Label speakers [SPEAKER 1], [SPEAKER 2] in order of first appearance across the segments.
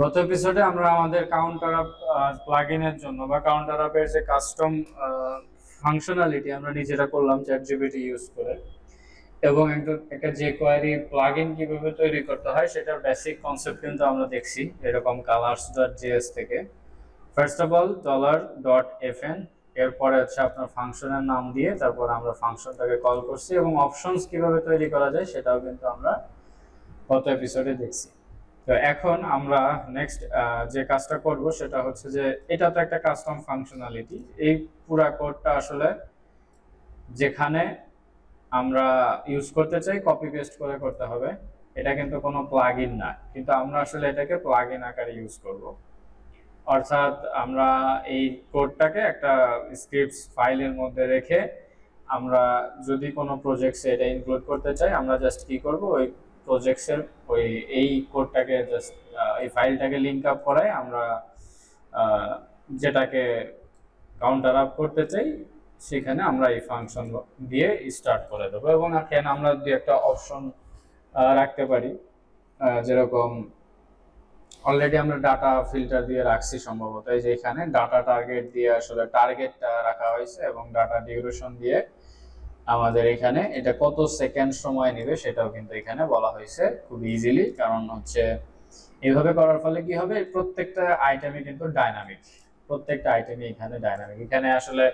[SPEAKER 1] গত এপিসোডে আমরা আমাদের কাউন্টার আপ প্লাগইনের জন্য বা কাউন্টার আপের যে কাস্টম ফাংশনালিটি আমরা নিজেরা করলাম চ্যাটজিপিটি ইউজ করে, এবং একটা যে কোয়ারি প্লাগইন কিভাবে তৈরি করতে হয় সেটার বেসিক কনসেপ্ট কিন্তু আমরা দেখছি এরকম colors.js থেকে। ফার্স্ট অফ অল $.fn, এরপরে হচ্ছে আপনার ফাংশনের নাম দিয়ে তারপর আমরা ফাংশনটাকে কল করছি, এবং অপশনস কিভাবে তৈরি করা যায় সেটাও কিন্তু আমরা গত এপিসোডে দেখছি। তো এখন আমরা নেক্সট যে কাজটা করব সেটা হচ্ছে যে এটা তো একটা কাস্টম ফাংশনালিটি। এই পুরো কোডটা আসলে যেখানে আমরা ইউজ করতে চাই কপি পেস্ট করে করতে হবে। এটা কিন্তু কোনো প্লাগইন না, কিন্তু আমরা আসলে এটাকে প্লাগইন আকারে ইউজ করব। অর্থাৎ আমরা এই কোডটাকে একটা স্ক্রিপ্টস ফাইলের মধ্যে রেখে আমরা যদি কোনো প্রজেক্টসে এটা ইনক্লুড করতে চাই, আমরা জাস্ট কি করব, ওই প্রজেক্টসের এই কোডটাকে জাস্ট এই ফাইলটাকে লিংক আপ করাই আমরা যেটাকে কাউন্টার আপ করতে চাই সেখানে আমরা এই ফাংশন দিয়ে স্টার্ট করে দেবো। এবং এখানে আমরা দুই একটা অপশন রাখতে পারি, যেরকম অলরেডি আমরা ডাটা ফিল্টার দিয়ে রাখছি সম্ভবত, এই যে এখানে ডাটা টার্গেট দিয়ে আসলে টার্গেটটা রাখা হয়েছে, এবং ডাটা ডিউরেশন দিয়ে আমাদের এখানে এটা কত সেকেন্ড সময় নেবে সেটাও কিন্তু এখানে বলা হয়েছে খুব ইজিলি। কারণ হচ্ছে এইভাবে করার ফলে কি হবে, প্রত্যেকটা আইটেমে কিন্তু ডাইনামিক, প্রত্যেকটা আইটেমে এখানে ডাইনামিক। এখানে আসলে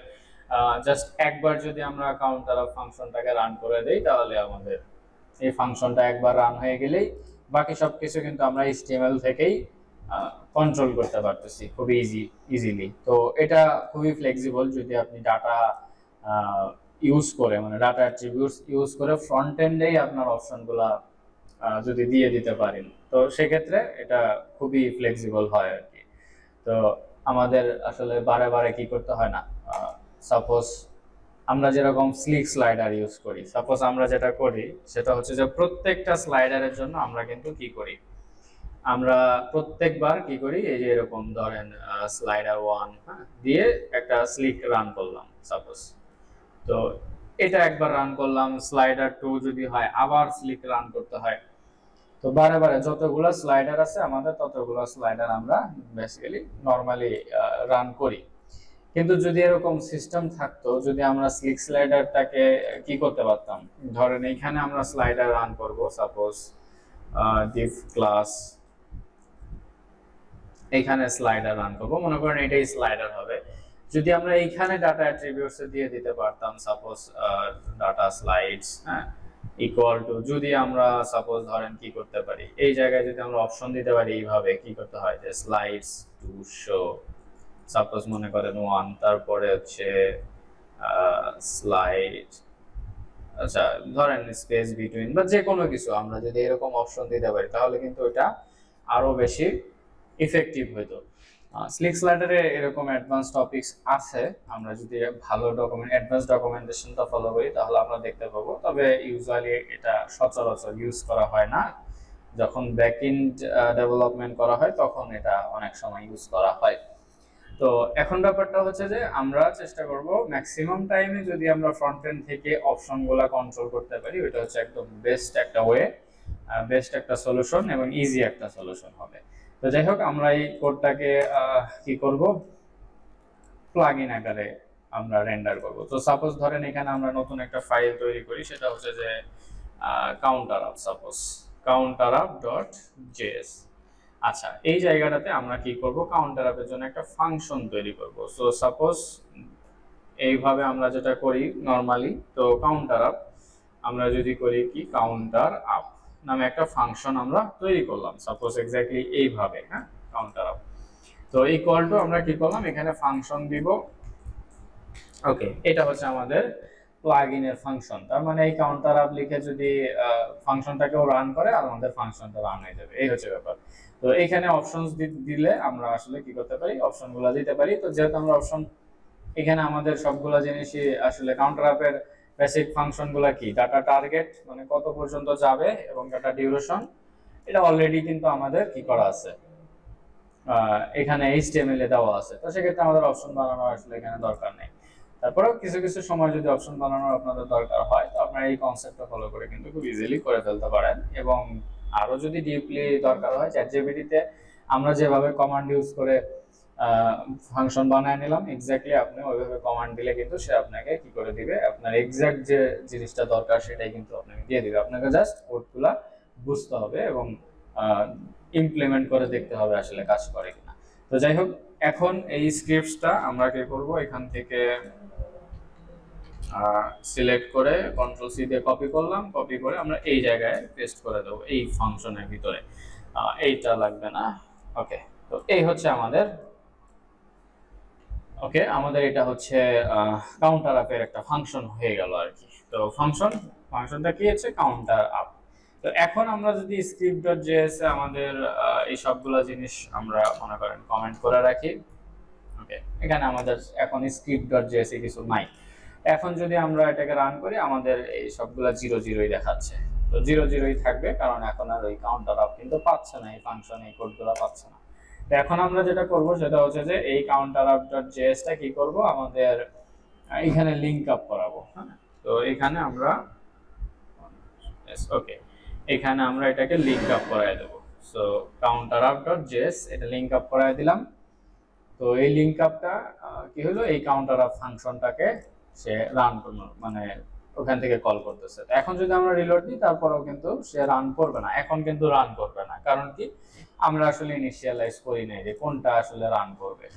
[SPEAKER 1] জাস্ট একবার যদি আমরা কাউন্টার অফ ফাংশনটাকে রান করে দেই তাহলে আমাদের এই ফাংশনটা একবার রান হয়ে গেলেই বাকি সবকিছু কিন্তু আমরা HTML থেকেই কন্ট্রোল করতে পারতেছি খুব ইজিলি। তো এটা খুবই ফ্লেক্সিবল যদি আপনি ডাটা ইউজ করে, মানে ডাটা অ্যাট্রিবিউটস ইউজ করে ফ্রন্ট এন্ডেই আপনার অপশনগুলা যদি দিয়ে দিতে পারেন, তো সেক্ষেত্রে এটা খুবই ফ্লেক্সিবল হয় আর কি। তো আমাদের আসলে বারে বারে কি করতে হয় না। সাপোজ আমরা যেরকম স্লিক স্লাইডার ইউজ করি, সাপোজ আমরা যেটা করি সেটা হচ্ছে যে প্রত্যেকটা স্লাইডারের জন্য আমরা কিন্তু কি করি, আমরা প্রত্যেকবার কি করি, এই যে এরকম ধরেন স্লাইডার 1 দিয়ে একটা স্লিক রান করলাম সাপোজ, তো এটা একবার রান করলাম। স্লাইডার 2 যদি হয় আবার স্লিক রান করতে হয়। তো বারে বারে যতগুলো স্লাইডার আছে আমাদের ততগুলো স্লাইডার আমরা বেসিক্যালি নরমালি রান করি। কিন্তু যদি এরকম সিস্টেম থাকতো, যদি আমরা স্লিক স্লাইডারটাকে কি করতে পারতাম, ধরেন এইখানে আমরা স্লাইডার রান করব, সাপোজ div ক্লাস, এইখানে স্লাইডার রান করব, মনে করেন এটাই স্লাইডার হবে। যদি আমরা এইখানে ডাটা অ্যাট্রিবিউটস দিয়ে দিতে পারতাম, suppose data slides equal to, যদি আমরা সাপোজ ধরেন কি করতে পারি, এই জায়গায় যদি আমরা অপশন দিতে পারি এইভাবে কি করতে হয়, যে স্লাইডস টু শো, সাপোজ মনে করেন 1, তারপরে হচ্ছে স্লাইড, আচ্ছা ধরেন স্পেস বিটুইন বা যে কোনো কিছু আমরা যদি এরকম অপশন দিতে পারি তাহলে কিন্তু এটা আরো বেশি ইফেক্টিভ হইতো। স্লিক স্লাইডারে এরকম অ্যাডভান্স টপিকস আছে, আমরা যদি ভালো অ্যাডভান্স ডকুমেন্টেশনটা ফলো করি তাহলে আমরা দেখতে পাবো। তবে ইউজুয়ালি এটা সচরাচর ইউজ করা হয় না, যখন ব্যাকএন্ড ডেভেলপমেন্ট করা হয় তখন এটা অনেক সময় ইউজ করা হয়। তো এখন ব্যাপারটা হচ্ছে যে আমরা চেষ্টা করব ম্যাক্সিমাম টাইমে যদি আমরা ফ্রন্ট এন্ড থেকে অপশনগুলো কন্ট্রোল করতে পারি, ওটা হচ্ছে একদম বেস্ট একটা ওয়ে, বেস্ট একটা সলিউশন এবং ইজি একটা সলিউশন হবে। তো যাই হোক, আমরা এই কোডটাকে কি করব, প্লাগইন আকারে আমরা রেন্ডার করব। তো সাপোজ ধরেন এখানে আমরা নতুন একটা ফাইল তৈরি করি, সেটা হচ্ছে যে counter up, suppose counter up .js। আচ্ছা, এই জায়গাটাতে আমরা কি করব, কাউন্টার আপের জন্য একটা ফাংশন তৈরি করব। সো সাপোজ এইভাবে আমরা যেটা করি নরমালি, তো কাউন্টার আপ আমরা যদি করি কি, কাউন্টার আপ নামে একটা ফাংশন আমরা তৈরি করলাম, সাপোজ এক্স্যাক্টলি এইভাবে, কাউন্টার আপ। তো ইকুয়াল টু আমরা কি করলাম, এখানে ফাংশন দিব। ওকে, এটা হচ্ছে আমাদের প্লাগইনের ফাংশন। তার মানে এই কাউন্টার আপ লিখে যদি ফাংশনটাকেও রান করে আর আমাদের ফাংশনটা রান হয়ে যাবে, এই হচ্ছে ব্যাপার। তো এখানে অপশনস দিলে আমরা আসলে কি করতে পারি, অপশনগুলো দিতে পারি। তো যেহেতু আমরা অপশন, এখানে আমাদের সবগুলো জিনিসই আসলে কাউন্টার আপের বেসিক ফাংশনগুলো কি, ডাটা টার্গেট মানে কত পর্যন্ত যাবে, এবং ডাটা ডিউরেশন, এটা অলরেডি কিন্তু আমাদের কি করা আছে, এখানে HTML এ দেওয়া আছে। তো সেক্ষেত্রে আমাদের অপশন বানানোর আসলে এখানে দরকার নেই। তারপরেও কিছু কিছু সময় যদি অপশন বানানোর আপনাদের দরকার হয়, তো আপনারা এই কনসেপ্টটা ফলো করে কিন্তু খুব ইজিলি করে ফেলতে পারেন। এবং আরো যদি ডিপলি দরকার হয়, চ্যাটজিপিটিতে আমরা যেভাবে কমান্ড ইউজ করে ফাংশন বানায় নিলাম, এক্স্যাক্টলি আপনি ওইভাবে কমান্ড দিলে কিন্তু সে আপনাকে কি করে দিবে, আপনার এক্স্যাক্ট যে জিনিসটা দরকার সেটাই কিন্তু আপনাকে দিয়ে দিবে। আপনাকে জাস্ট কোডগুলা বুঝতে হবে এবং ইমপ্লিমেন্ট করে দেখতে হবে আসলে কাজ করে কিনা। তো যাই হোক, এখন এই স্ক্রিপ্টসটা আমরা কি করব, এখান থেকে সিলেক্ট করে কন্ট্রোল সি দিয়ে কপি করলাম, কপি করে আমরা এই জায়গায় পেস্ট করে দেবো এই ফাংশনের ভিতরে। এইটা লাগবে না। ওকে, তো এই হচ্ছে আমাদের এটা হচ্ছে কাউন্টার আপের একটা ফাংশন হয়ে গেল আর কি। তো ফাংশনটা কি হচ্ছে, কাউন্টার আপ। তো এখন আমরা যদি script.js এ আমাদের এই সবগুলা জিনিস আমরা মনে করেন কমেন্ট করে রাখি। ওকে, এখানে আমাদের এখন script.js এ কিছু নাই। এখন যদি আমরা এটাকে রান করি, আমাদের এই সবগুলা 0 দেখাচ্ছে। তো 0 থাকবে, কারণ এখন আর ওই কাউন্টার আপ কিন্তু পাচ্ছে না, এই ফাংশন এই কোডগুলো পাচ্ছে না। তো এখন আমরা যেটা করব সেটা হচ্ছে যে এই counterup.js টা কি করব, আমাদের এখানে লিংক আপ করাবো। হ্যাঁ, তো এখানে আমরা ওকে, এখানে আমরা এটাকে লিংক আপ করায় দেব। সো counterup.js এটা লিংক আপ করায় দিলাম। তো এই লিংক আপটা কি হলো, এই কাউন্টারআপ ফাংশনটাকে সে রান করলো, মানে ওখান থেকে কল করতেছে। এখন যদি আমরা রিলোড দিই, তারপরেও কিন্তু সে রান করবে না, এখন কিন্তু রান করবে না, কারণ কি আমরা আসলে ইনিশিয়ালাইজ করি নাই যে কোনটা আসলে রান করবে।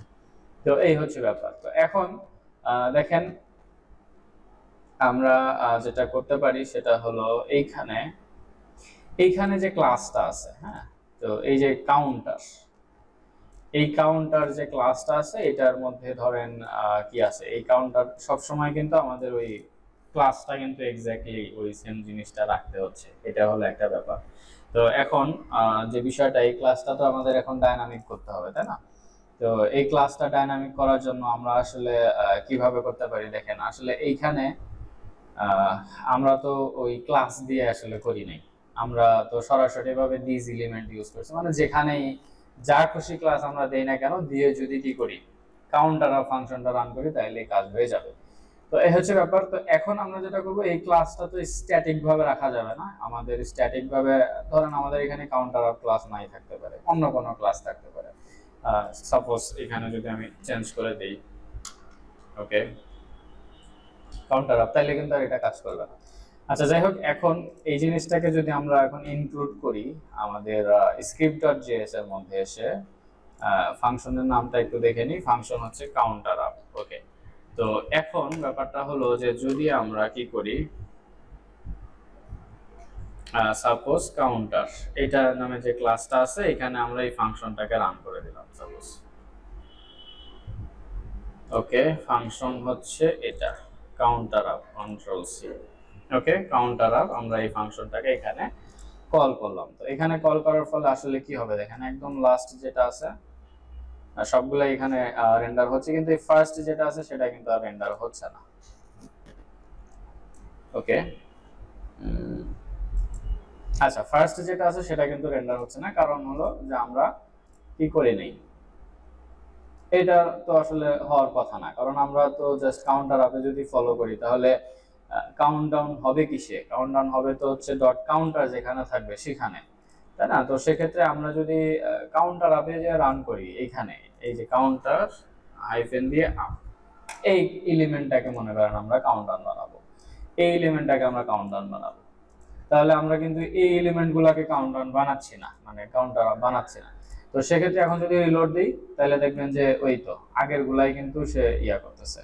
[SPEAKER 1] তো এই হচ্ছে ব্যাপার। তো এখন দেখেন আমরা যেটা করতে পারি সেটা হলো এইখানে যে ক্লাসটা আছে, হ্যাঁ, তো এই যে কাউন্টার যে ক্লাসটা আছে, এটার মধ্যে ধরেন কি আছে, এই কাউন্টার সবসময় কিন্তু আমাদের ওই ক্লাসটা কিন্তু এক্স্যাক্টলি ওই সেম জিনিসটা রাখতে হচ্ছে, এটা হলো একটা ব্যাপার। তো এখন যে বিষয়টা, এই ক্লাসটা তো আমাদের এখন ডায়নামিক করতে হবে, তাই না? তো এই ক্লাসটা ডায়নামিক করার জন্য আমরা আসলে কিভাবে করতে পারি, দেখেন আসলে এইখানে আমরা তো ওই ক্লাস দিয়ে আসলে করি নাই, আমরা তো সরাসরি ভাবে দিস এলিমেন্ট ইউজ করছি, মানে যেখানেই যা খুশি ক্লাস আমরা দেই না কেন, দিয়ে যদি কি করি, কাউন্টার আর ফাংশনটা রান করি, তাহলে কাজ হয়ে যাবে। তো এই হচ্ছে ব্যাপার। তো এখন আমরা যেটা করব, এই ক্লাসটা তো স্ট্যাটিক ভাবে রাখা যাবে না, আমাদের স্ট্যাটিক ভাবে ধরেন আমাদের এখানে কাউন্টার আর ক্লাস নাই থাকতে পারে, অন্য কোনো ক্লাস থাকতে পারে। সাপোজ এখানে যদি আমি চেঞ্জ করে দেই ওকে কাউন্টার আপ, তাহলে কিন্তু আর এটা কাজ করবে না। আচ্ছা, যাই হোক, এখন এই জিনিসটাকে যদি আমরা এখন ইনক্লুড করি আমাদের script.js এর মধ্যে এসে, ফাংশনের নামটা একটু দেখে নিই, ফাংশন হচ্ছে কাউন্টার আপ। ওকে, তো এখন ব্যাপারটা হলো যে যদি আমরা কি করি, সাপোজ কাউন্টার এটা নামে যে ক্লাসটা আছে, এখানে আমরা এই ফাংশনটাকে রান করে দিলাম সাপোজ। ওকে, ফাংশন হচ্ছে এটা কাউন্টার আপ, কন্ট্রোল সি। ওকে, কাউন্টার আপ, আমরা এই ফাংশনটাকে এখানে কল করলাম। তো এখানে কল করার ফলে আসলে কি হবে, দেখেন একদম লাস্ট যেটা আছে সবগুলো এখানে রেন্ডার হচ্ছে, কিন্তু এই ফার্স্ট যেটা আছে সেটা কিন্তু আর রেন্ডার হচ্ছে না। ওকে, আচ্ছা, ফার্স্ট যেটা আছে সেটা কিন্তু রেন্ডার হচ্ছে না, কারণ হলো যে আমরা কি করি নাই, এটা তো আসলে হওয়ার কথা না, কারণ আমরা তো জাস্ট কাউন্টার আপে যদি ফলো করি, তাহলে কাউন্টডাউন হবে কিসে, কাউন্টডাউন হবে তো হচ্ছে ডট কাউন্টার যেখানে থাকবে সেখানে, তাই না? তো সেক্ষেত্রে আমরা যদি কাউন্টার আপে যে রান করি, এইখানে এই যে কাউন্টার হাইফেন দিয়ে আপ, এই এলিমেন্টটাকে মনে করেন আমরা কাউন্টডাউন বানাবো, এই এলিমেন্টটাকে আমরা কাউন্টডাউন বানাবো, তাহলে আমরা কিন্তু এই এলিমেন্টগুলোকে কাউন্টডাউন বানাচ্ছি না, মানে কাউন্টার আপ বানাচ্ছি না। তো সেক্ষেত্রে এখন যদি রিলোড দিই, তাহলে দেখবেন যে ওই তো আগের গুলাই কিন্তু সে করতেছে,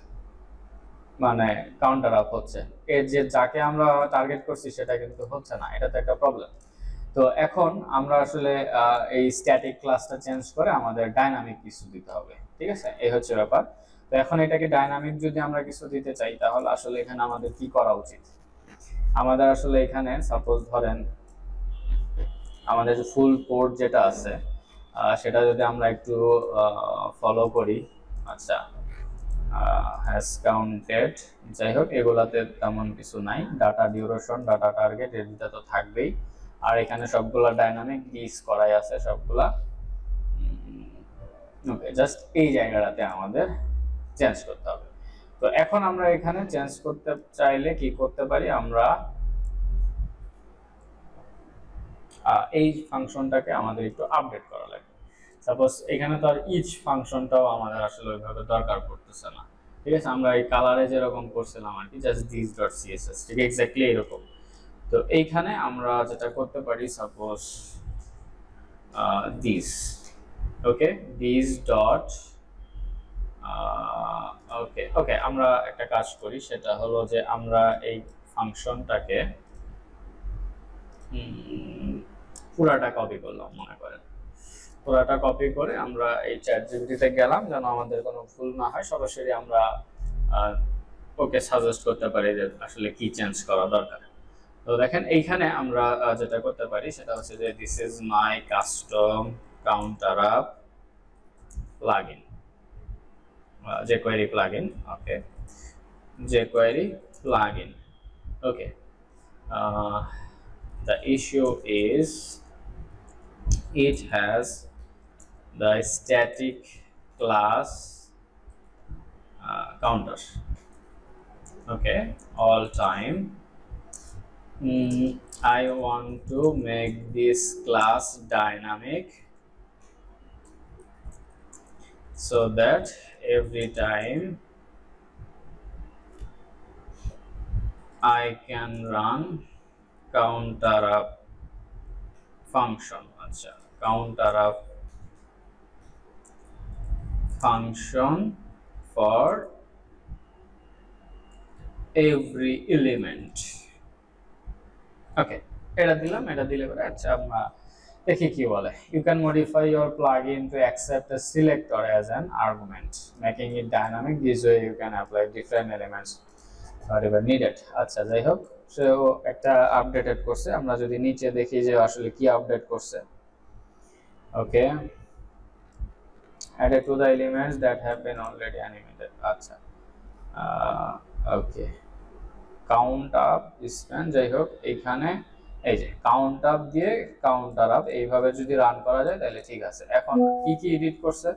[SPEAKER 1] মানে কাউন্টার আপ হচ্ছে, এর যে যাকে আমরা টার্গেট করছি সেটা কিন্তু হচ্ছে না, এটা তো একটা প্রবলেম। তো এখন আমরা আসলে এই স্ট্যাটিক ক্লাসটা চেঞ্জ করে আমাদের ডাইনামিক কিছু দিতে হবে, ঠিক আছে? এই হচ্ছে ব্যাপার। তো এখন এটাকে ডাইনামিক যদি আমরা কিছু দিতে চাই, তাহলে আসলে এখানে আমাদের কি করা উচিত, আমাদের আসলে এখানে সাপোজ ধরেন আমাদের যে ফুল কোড যেটা আছে সেটা যদি আমরা একটু ফলো করি, আচ্ছা, হ্যাজ কাউন্টেড, যাই হোক, এগুলাতে তেমন কিছু নাই, ডাটা ডিউরেশন, ডাটা টার্গেট, এর দুটা তো থাকবেই, আর এখানে সবগুলা ডাইনামিক দিস করাই আছে সবগুলা। ওকে, জাস্ট এই জায়গাটাতে আমাদের চেঞ্জ করতে হবে। তো এখন আমরা এখানে চেঞ্জ করতে চাইলে কি করতে পারি, আমরা এই ফাংশনটাকে আমাদের একটু আপডেট করা লাগবে। সাপোজ এখানে তো আর ইচ ফাংশনটাও আমাদের আসলে ওইভাবে দরকার পড়তেছে না, ঠিক আছে? আমরা এই কালারে যেরকম করছিলাম আর কি, জাস্ট দিস ডট সিএসএস, ঠিক এক্স্যাক্টলি এরকম। তো এইখানে আমরা যেটা করতে পারি, suppose this, okay, this dot, okay okay, আমরা একটা কাজ করি, সেটা হলো যে আমরা এই ফাংশনটাকে পুরাটা কপি করলাম, মনে করেন পুরাটা কপি করে আমরা এই চ্যাট জিপিটিতে গেলাম, যেন আমাদের কোনো ভুল না হয়, সরাসরি আমরা ওকে সাজেস্ট করতে পারি যে আসলে কি চেঞ্জ করা দরকার। তো দেখেন এইখানে আমরা যেটা করতে পারি সেটা হচ্ছে যে this is my custom counter up plugin, jQuery plugin, okay, jQuery plugin, okay. The issue is it has the static class counter, okay, all time. I want to make this class dynamic so that every time I can run counter up function, acha, counter up function for every element, okay. এটা দিলাম, এটা দিলে পরে আচ্ছা আমরা দেখি কি বলে। You can modify your plugin to accept a selector as an argument, making it dynamic. This way you can apply different elements wherever needed. আচ্ছা, যাই হোক, সে একটা আপডেটেড করছে। আমরা যদি নিচে দেখি যে আসলে কি আপডেট করছে, ওকে, added to the elements that have been already animated, আচ্ছা, ওকে, কাউন্ট আপ স্প্যান, যাই হোক, এইখানে এই যে কাউন্ট আপ দিয়ে কাউন্টার আপ এইভাবে যদি রান করা যায় তাহলে ঠিক আছে। এখন কি কি এডিট করছে,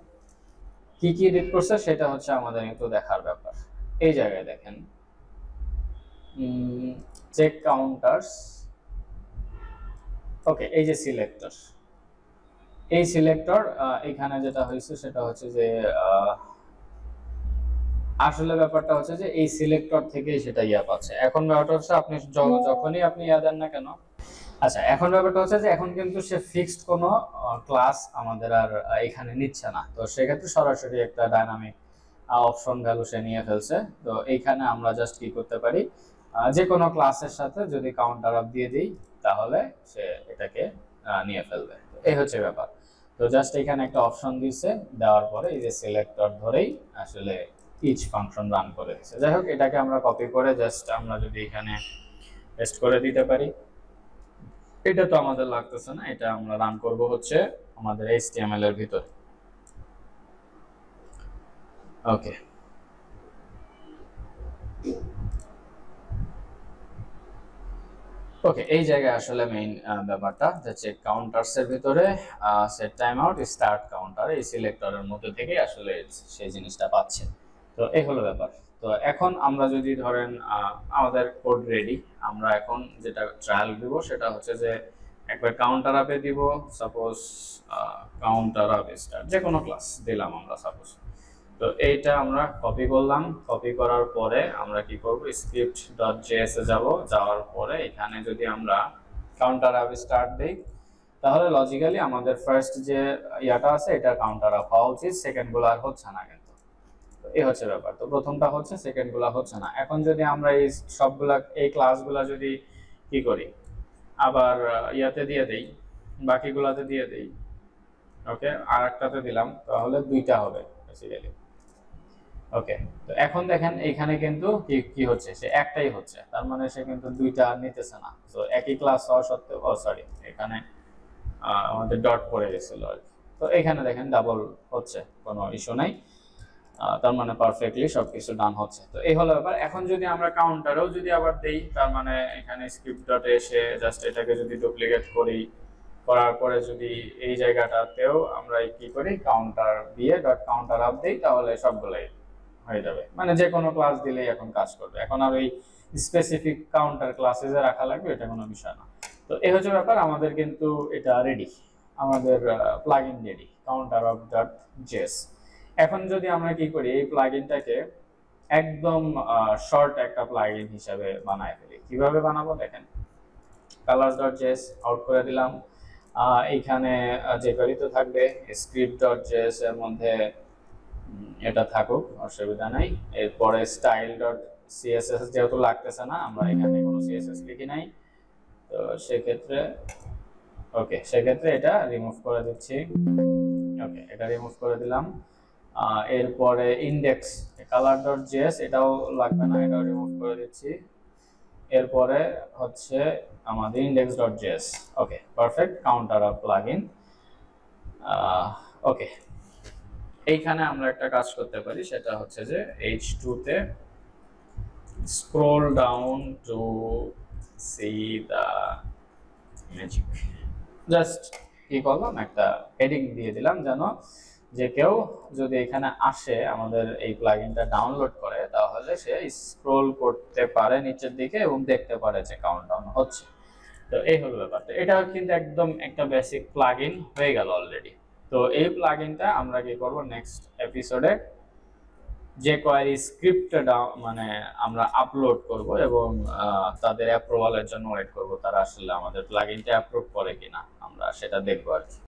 [SPEAKER 1] কি কি এডিট করছে সেটা হচ্ছে আমাদের একটু দেখার ব্যাপার। এই জায়গায় দেখেন চেক কাউন্টার্স, ওকে, এই যে সিলেক্টর, এই সিলেক্টর এখানে যেটা হয়েছে সেটা হচ্ছে যে আসলে ব্যাপারটা হচ্ছে যে এই সিলেক্টর থেকেই সেটা ইয়া পাচ্ছে। এখন ব্যাপারটা হচ্ছে আপনি যখনই আপনি ইয়া দেন না কেন, আচ্ছা, এখন ব্যাপারটা হচ্ছে যে এখন কিন্তু সে ফিক্সড কোনো ক্লাস আমাদের আর এখানে নিচ্ছে না, তো সেক্ষেত্রে সরাসরি একটা ডাইনামিক অপশন ভ্যালু সে নিয়ে ফেলছে। তো এইখানে আমরা জাস্ট কি করতে পারি, যে কোনো ক্লাসের সাথে যদি কাউন্টার আপ দিয়ে দিই তাহলে সে এটাকে নিয়ে ফেলবে। এই হচ্ছে ব্যাপার। তো জাস্ট এখানে একটা অপশন দিচ্ছে, দেওয়ার পরে এই যে সিলেক্টর ধরেই আসলে ইচ ফাংশন রান করে দিচ্ছে। যাই হোক, এটাকে আমরা কপি করে জাস্ট আমরা যদি এখানে পেস্ট করে দিতে পারি, এটা তো আমাদের লাগতেছে না, এটা আমরা রান করব হচ্ছে আমাদের HTML এর ভিতর, ওকে। ওকে, এই জায়গায় আসলে মেইন ব্যাপারটা যে চেক কাউন্টারস এর ভিতরে set time out start counter, এই সিলেক্টরের মধ্যে থেকে আসলে সেই জিনিসটা পাচ্ছে। তো এই হলো ব্যাপার। তো এখন আমরা যদি ধরেন আমাদের কোড রেডি, আমরা এখন যেটা ট্রায়াল দিব সেটা হচ্ছে যে একবার কাউন্টার আপে দিব, সাপোজ কাউন্টার আপ স্টার্ট, যে কোনো ক্লাস দিলাম আমরা সাপোজ। তো এইটা আমরা কপি করলাম, কপি করার পরে আমরা কি করব, script.js এ যাব, যাওয়ার পরে এখানে যদি আমরা কাউন্টার আপ স্টার্ট দেই তাহলে লজিক্যালি আমাদের ফার্স্ট যে ইয়াটা আছে এটা কাউন্টার আপ হওয়া উচিত, সেকেন্ডগুলো আর হচ্ছে না কিন্তু। তো এই হচ্ছে ব্যাপার। তো প্রথমটা হচ্ছে, সেকেন্ডগুলো হচ্ছে না। এখন যদি আমরা এই সবগুলা এই ক্লাসগুলা যদি কি করি, আবার ইয়াতে দিয়ে দেই, বাকিগুলাতে দিয়ে দেই, ওকে, আর একটাতে দিলাম, তাহলে দুইটা হবে বেসিক্যালি, ওকে। তো এখন দেখেন এইখানে কিন্তু কি হচ্ছে, সে একটাই হচ্ছে, তার মানে সে কিন্তু দুইটা নিতেছে না। তো একই ক্লাস হওয়া সত্ত্বেও, সরি, এখানে আমাদের ডট পড়ে গেছিল আর কি। তো এখানে দেখেন ডাবল হচ্ছে, কোনো ইস্যু নাই, তার মানে পারফেক্টলি সবকিছু ডান হচ্ছে। তো এই হলো ব্যাপার। এখন যদি আমরা কাউন্টারেও যদি আবার দেই, তার মানে এখানে স্ক্রিপ্ট ডটে এসে জাস্ট এটাকে যদি ডুপ্লিকেট করি, করার পরে যদি এই জায়গাটাতেও আমরা কি করি, কাউন্টার দিয়ে ডট কাউন্টার আপ দেই, তাহলে সবগুলাই হয়ে যাবে। মানে যে কোনো ক্লাস দিলেই এখন কাজ করবে, এখন আর ওই স্পেসিফিক কাউন্টার ক্লাসে যে রাখা লাগবে এটা কোনো বিষয় না। তো এই হচ্ছে ব্যাপার, আমাদের কিন্তু এটা রেডি, আমাদের plugin ready. Counter of dot JS. এখন যদি আমরা কি করি, এই প্লাগইনটাকে একদম শর্ট একটা প্লাগইন হিসাবে বানায় ফেলি। কিভাবে বানাবো দেখেন, colors.js আউট করে দিলাম। এইখানে যে করিত থাকবে script.js এর মধ্যে এটা থাকুক, অসুবিধা নাই। এরপরে style.css যেহেতু লাগতেছে না, আমরা এখানে কোনো css লিখি নাই, তো সেক্ষেত্রে ওকে, সেক্ষেত্রে এটা রিমুভ করে দিচ্ছি। ওকে, এটা রিমুভ করে দিলাম। এরপরে ইন্ডেক্স color.js এটাও লাগবে না, এটাও রিমুভ করে দিচ্ছি। এরপরে হচ্ছে আমাদের index.js। Okay, perfect, counter of plugin. Okay, এইখানে আমরা একটা কাজ করতে পারি, সেটা হচ্ছে যে h2 তে scroll down to see the magic, just কি করলাম, একটা হেডিং দিয়ে দিলাম, যেন যে কেউ যদি এখানে আসে আমাদের এই প্লাগইনটা ডাউনলোড করে, তাহলে সে স্ক্রল করতে পারে নিচের দিকে এবং দেখতে পারে যে কাউন্টডাউন হচ্ছে। তো এই হলো ব্যাপারটা। এটা কিন্তু একদম একটা বেসিক প্লাগইন হয়ে গেল অলরেডি। তো এই প্লাগইনটা আমরা কি করব, নেক্সট এপিসোডে যে কোয়ারি স্ক্রিপ্ট মানে আমরা আপলোড করব এবং তাদের অ্যাপ্রুভালের জন্য ওয়েট করব, তারা আসলে আমাদের প্লাগইনটা অ্যাপ্রুভ করে কিনা আমরা সেটা দেখবো আর কি।